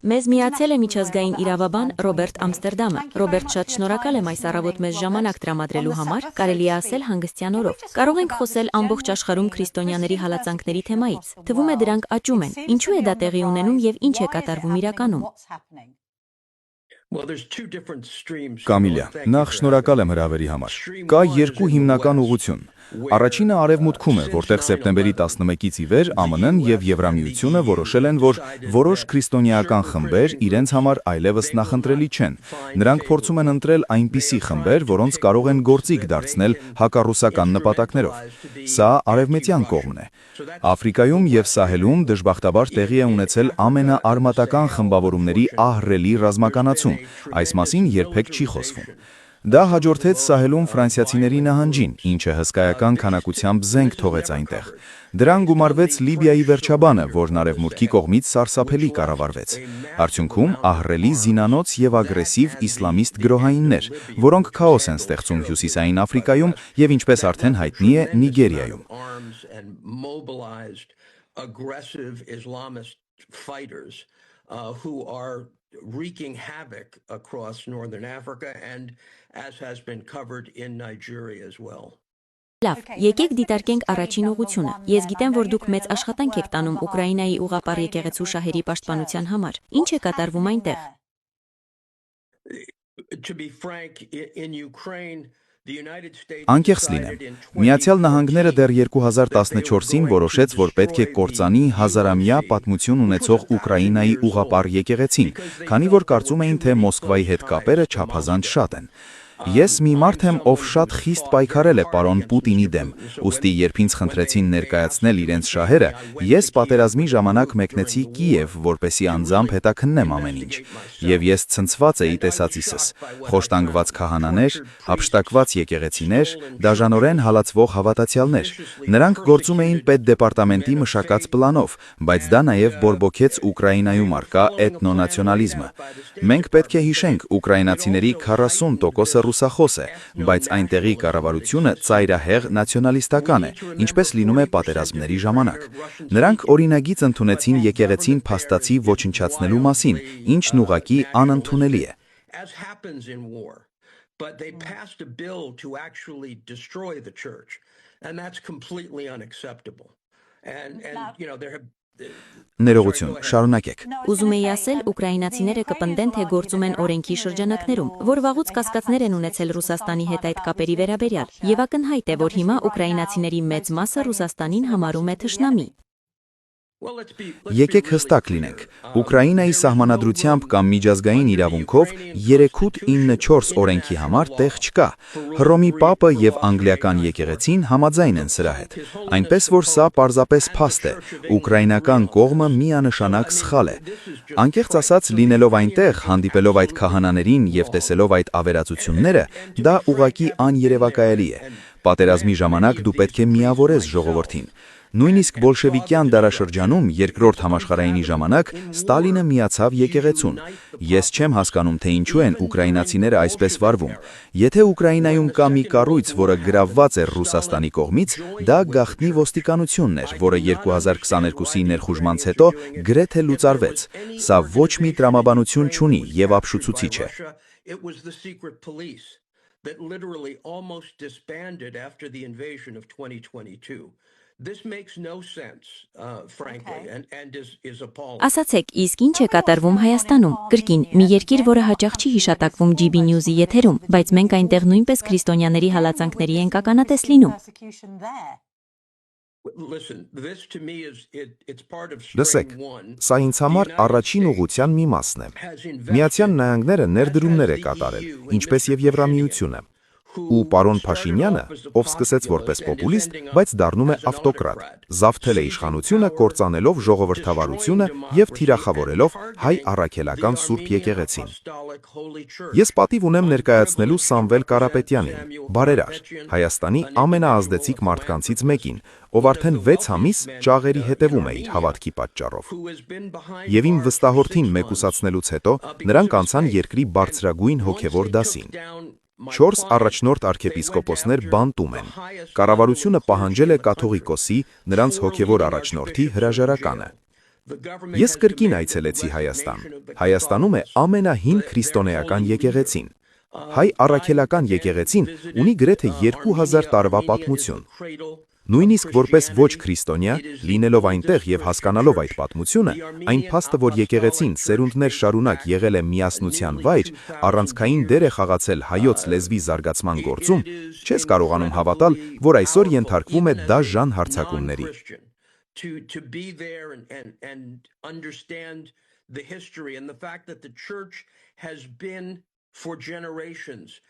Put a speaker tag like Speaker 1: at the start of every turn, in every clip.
Speaker 1: Մեզ միացել է միջազգային իրավաբան Ռոբերտ Ամստերդամը։ Ռոբերտ, շատ շնորհակալ եմ այս առավոտ մեզ ժամանակ տրամադրելու համար, կարելի է ասել հանգստյան օրով։ Կարող ենք խոսել ամբողջ աշխարհում քրիստոնյաների հալածանքների թեմայից։ Թվում է դրանք աճում են։ Ինչու է դա տեղի ունենում եւ ինչ է կատարվում իրականում։
Speaker 2: Կամիլիա, նախ շնորհակալ եմ հրավերի համար։ Կա երկու հիմնական ուղղություն։ Առաջինը արևմուտքում է, որտեղ սեպտեմբերի 11-ից ի վեր ԱՄՆ-ն եւ Եվրամիությունը որոշել են, որ որոշ քրիստոնեական խմբեր իրենց համար այլևս նախընտրելի չեն։ Նրանք փորձում են ընտրել այնպիսի խմբեր, որոնց կարող են գործիք դարձնել հակառուսական նպատակներով։ Սա արևմտյան կողմն է։ Աֆրիկայում եւ Սահելում դժբախտաբար տեղի է ունեցել ամենաարմատական խմբավորումների ահռելի ռազմականացում։ Այս մասին երբեք չի խոսվում։ Դա հաջորդեց Սահելում ֆրանսիացիների նահանջին, ինչը հսկայական քանակությամբ զենք թողեց այնտեղ։ Դրան գումարվեց Լիբիայի վերջաբանը, որն արևմուտքի կողմից սարսափելի կառավարվեց։ Արդյունքում ահռելի զինանոց եւ ագրեսիվ իսլամիստ գրոհայիններ, որոնք քաոս են ստեղծում Հյուսիսային Աֆրիկայում եւ ինչպես արդեն հայտնի է Նիգերիայում։
Speaker 3: Wreaking havoc across northern Africa and as has been covered in Nigeria as well.
Speaker 1: Լավ, եկեք դիտարկենք առաջին ուղղությունը։ Ես գիտեմ, որ դուք մեծ աշխատանք եք տանում Ուկրաինայի ուղղապառ եկեղեցու շահերի պաշտպանության համար։ Ինչ է կատարվում այնտեղ։
Speaker 3: To be frank, in Ukraine
Speaker 2: Անկեղծ լինեմ, Միացյալ Նահանգները դեռ 2014-ին որոշեց, որ պետք է կործանի հազարամյա պատմություն ունեցող Ուկրաինայի ուղղապառ եկեղեցին, քանի որ կարծում էին, թե Մոսկվայի հետ կապերը չափազանց շատ են։ Ես մի մարդ եմ, ով շատ խիստ պայքարել է պարոն Պուտինի դեմ, ուստի երբ ինձ խնդրեցին ներկայացնել իրենց շահերը, ես պատերազմի ժամանակ մեկնեցի Կիև, որպեսզի անձամբ հետաքննեմ ամեն ինչ։ Եվ ես ցնցված էի տեսածիսս. խոշտանգված քահանաներ, հափշտակված եկեղեցիներ, դաժանորեն հալածվող հավատացյալներ։ Նրանք գործում էին պետդեպարտամենտի մշակած պլանով, բայց դա նաև բորբոքեց Ուկրաինայում առկա էթնոնացիոնալիզմը։ Մենք պետք է հիշենք, ուկրաինացիների 40%-ը ռուսախոս է, բայց այնտեղի կառավարությունը ծայրահեղ նացիոնալիստական է, ինչպես լինում է պատերազմների ժամանակ։ Նրանք օրինագիծ ընդունեցին եկեղեցին փաստացի ոչնչացնելու մասին, ինչն ուղղակի անընդունելի է։
Speaker 3: But they passed a bill to actually destroy the church, and that's completely unacceptable. And you know, there have
Speaker 2: Ներողություն, շարունակեք։
Speaker 1: Ուզում էի ասել, ուկրաինացիները կպնդեն, թե գործում են օրենքի շրջանակներում, որ վաղուց կասկածներ են ունեցել Ռուսաստանի հետ այդ կապերի վերաբերյալ, եւ ակնհայտ է, որ հիմա ուկրաինացիների մեծ մասը Ռուսաստանին համարում է թշնամի։
Speaker 2: Եկեք հստակ լինենք, Ուկրաինայի սահմանադրությամբ կամ միջազգային իրավունքով 3.9.4 օրենքի համար տեղ չկա։ Հռոմի Պապը եւ անգլիական եկեղեցին համաձայն են սրա հետ։ Այնպես որ սա պարզապես փաստ է, ուկրաինական կողմը միանշանակ սխալ է։ Անկեղծ ասած, լինելով այնտեղ, հանդիպելով այդ քահանաներին եւ տեսելով այդ ավերածությունները, դա ուղղակի աներևակայելի է։ Պատերազմի ժամանակ դու պետք է միավորես ժողովրդին։ Նույնիսկ բոլշևիկյան դարաշրջանում երկրորդ համաշխարհայինի ժամանակ Ստալինը միացավ եկեղեցուն։ Ես չեմ հասկանում, թե ինչու են ուկրաինացիները այսպես վարվում։ Եթե Ուկրաինայում կա մի կառույց, որը գրավված է Ռուսաստանի կողմից, դա գաղտնի ոստիկանությունն էր, որը 2022-ի ներխուժմանց հետո գրեթե լուծարվեց։ Սա ոչ մի տրամաբանություն չունի եւ ապշուցուցիչ է։
Speaker 3: That literally almost disbanded after the invasion of 2022. This makes no sense, frankly, and is appalling.
Speaker 1: Ասացեք, իսկ ինչ է կատարվում Հայաստանում։ Կրկին, մի երկիր, որը հաճախ չի հիշատակվում GB News-ի եթերում, բայց մենք այնտեղ նույնպես քրիստոնյաների հալածանքների ենք ականատես լինում։
Speaker 4: Լսեք, սա ինձ համար առաջին ուղղության մի մասն է։ Միացյալ Նահանգները ներդրումներ է կատարել, ինչպես եւ Եվրամիությունը։ Ու պարոն Փաշինյանը, ով սկսեց որպես պոպուլիստ, բայց դառնում է ավտոկրատ, զավթել է իշխանությունը, կործանելով ժողովրդավարությունը եւ թիրախավորելով հայ առաքելական Սուրբ եկեղեցին։ Ես պատիվ ունեմ ներկայացնելու Սամվել Կարապետյանին, բարերար, Հայաստանի ամենաազդեցիկ մարդկանցից մեկին, ով արդեն 6 ամիս ճաղերի հետևում է իր հավատքի պատճառով։ Եվ իմ վստահորդին մեկուսացնելուց հետո նրանք անցան երկրի բարձրագույն հոգևոր դասին։ 4 առաջնորդ արքեպիսկոպոսներ բանտում են։ Կառավարությունը պահանջել է կաթողիկոսի, նրանց հոգևոր առաջնորդի հրաժարականը։ Ես կրկին այցելեցի Հայաստան։ Հայաստանում է ամենահին քրիստոնեական եկեղեցին։ Հայ առաքելական եկեղեցին ունի գրեթե 2000 տարվա պատմություն։ Նույնիսկ որպես ոչ քրիստոնյա, լինելով այնտեղ եւ հասկանալով այդ պատմությունը, այն փաստը, որ եկեղեցին սերունդներ շարունակ եղել է միասնության վայր, առանցքային դեր է խաղացել հայոց լեզվի զարգացման գործում, չես կարողանում հավատալ, որ այսօր ենթարկվում է դաժան հարձակումների։
Speaker 3: To be there and understand the history and the fact that the church has been for generations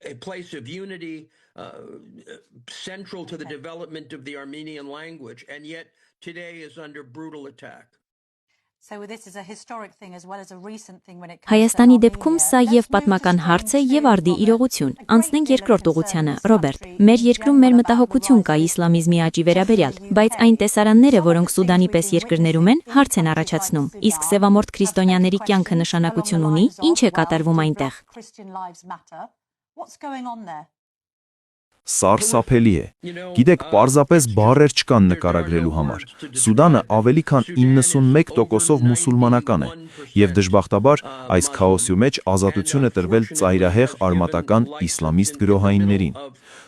Speaker 3: a place of unity, central to the development of the Armenian language, and yet today is under brutal attack.
Speaker 1: Հայաստանի դեպքում սա եւ պատմական հարց է եւ արդի իրողություն։ Անցնենք երկրորդ ուղղությանը, Ռոբերտ։ Մեր երկրում մեր մտահոգություն կա իսլամիզմի աճի վերաբերյալ, բայց այն տեսարանները, որոնք Սուդանի պես երկրներում են, հարց են առաջացնում։ Իսկ սևամորթ քրիստոնյաների կյանքը նշանակություն ունի, ինչ է կատարվում այնտեղ։
Speaker 5: Սարսափելի է։ Գիտեք, պարզապես բառեր չկան նկարագրելու համար։ Սուդանը ավելի քան 91%-ով մուսուլմանական է, եւ դժբախտաբար այս քաոսի մեջ ազատություն է տրվել ծայրահեղ արմատական իսլամիստ գրոհայիններին։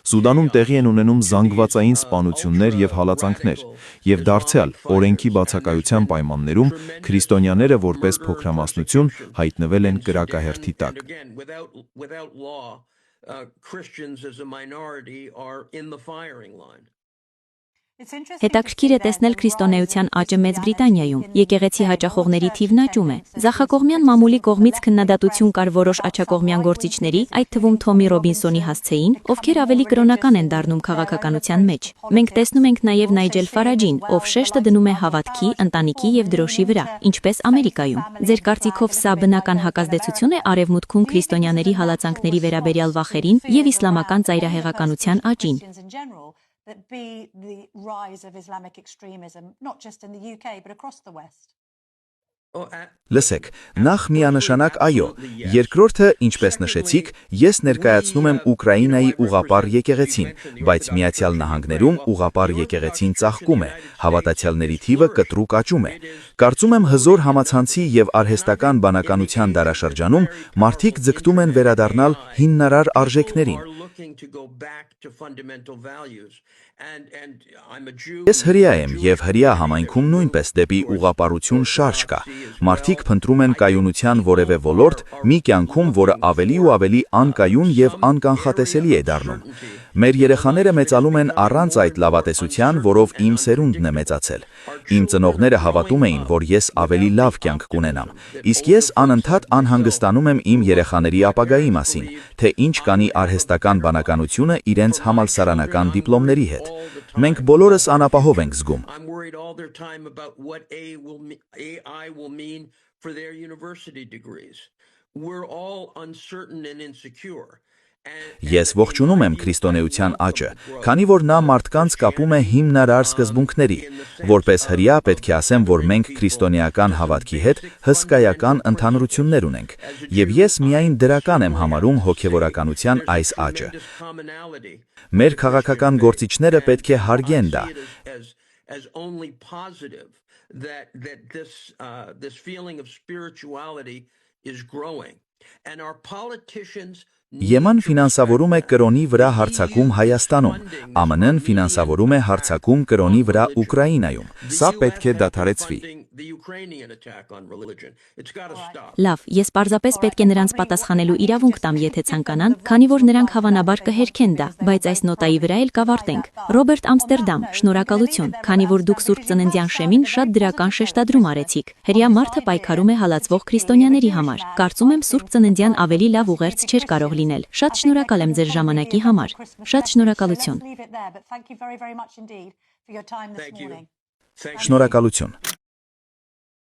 Speaker 5: Սուդանում տեղի են ունենում զանգվածային սպանություններ եւ հալածանքներ, եւ դարձյալ օրենքի բացակայության պայմաններում քրիստոնյաները որպես փոքրամասնություն հայտնվել են կրակահերթի տակ։
Speaker 3: Christians as a minority are in the firing line.
Speaker 1: Հետաքրքիր է տեսնել քրիստոնեության աճը Մեծ Բրիտանիայում։ Եկեղեցի հաճախողների թիվն աճում է։ Ձախակողմյան մամուլի կողմից քննադատություն կար որոշ աջակողմյան գործիչների, այդ թվում Թոմի Ռոբինսոնի հասցեին, ովքեր ավելի կրոնական են դառնում քաղաքականության մեջ։ Մենք տեսնում ենք նաև Նայջել Ֆարաջին, ով շեշտը դնում է հավատքի, ընտանիքի եւ դրոշի վրա, ինչպես Ամերիկայում։ Ձեր կարծիքով սա բնական հակազդեցություն է արևմուտքում քրիստոնյաների հալածանքների վերաբերյալ վախերին եւ իսլամական ծայրահեղականության աճին։
Speaker 6: That be the rise of Islamic extremism, not just in the UK, but across the West.
Speaker 2: Լսեք, նախ միանշանակ այո, երկրորդը, ինչպես նշեցիք, ես ներկայացնում եմ Ուկրաինայի ուղղապառ եկեղեցին, բայց Միացյալ Նահանգներում ուղղապառ եկեղեցին ծաղկում է, հավատացյալների թիվը կտրուկ աճում է։ Կարծում եմ հզոր համացանցի եւ արհեստական բանականության դարաշրջանում մարդիկ ձգտում են վերադառնալ հիմնարար արժեքներին։ Ես հրեա եմ եւ հրեա համայնքում նույնպես դեպի ուղղապառություն շարժ կա։ Մարդիկ փնտրում են կայունության որևէ ոլորտ մի կյանքում, որը ավելի ու ավելի անկայուն եւ անկանխատեսելի է դառնում։ Մեր երեխաները մեծալում են առանց այդ լավատեսության, որով իմ սերունդն է մեծացել։ Իմ ծնողները հավատում էին, որ ես ավելի լավ կյանք կունենամ, իսկ ես անընդհատ անհանգստանում եմ իմ երեխաների ապագայի մասին, թե ինչ կանի արհեստական բանականությունը իրենց համալսարանական դիպլոմների հետ։ Մենք բոլորս անապահով ենք զգում։ Ես ողջունում եմ քրիստոնեության աճը, քանի որ նա մարդկանց կապում է հիմնարար սկզբունքների։ Որպես հրեա պետք է ասեմ, որ մենք քրիստոնեական հավատքի հետ հսկայական ընդհանրություններ ունենք, եւ ես միայն դրական եմ համարում հոգեվորականության այս աճը։ Մեր քաղաքական գործիչները պետք է հարգեն դա։ ԵՄ-ն ֆինանսավորում է կրոնի վրա հարձակում Հայաստանում, ԱՄՆ-ն ֆինանսավորում է հարձակում կրոնի վրա Ուկրաինայում։ Սա պետք է դադարեցվի։
Speaker 1: Լավ, ես պարզապես պետք է նրանց պատասխանելու իրավունք տամ, եթե ցանկանան, քանի որ նրանք հավանաբար կհերքեն դա, բայց այս նոտայի վրա էլ կավարտենք։ Ռոբերտ Ամստերդամ, շնորհակալություն, քանի որ դուք Սուրբ Ծննդյան շեմին շատ դրական շեշտադրում արեցիք։ Հրեա մարդը պայքարում է հալածվող քրիստոնյաների համար։ Կարծում եմ Սուրբ Ծննդյան ավելի լավ ուղերձ չէր կարող լինել։ Շատ շնորհակալ եմ ձեր ժամանակի համար։ Շատ շնորհակալություն։
Speaker 2: Շնորհակալություն։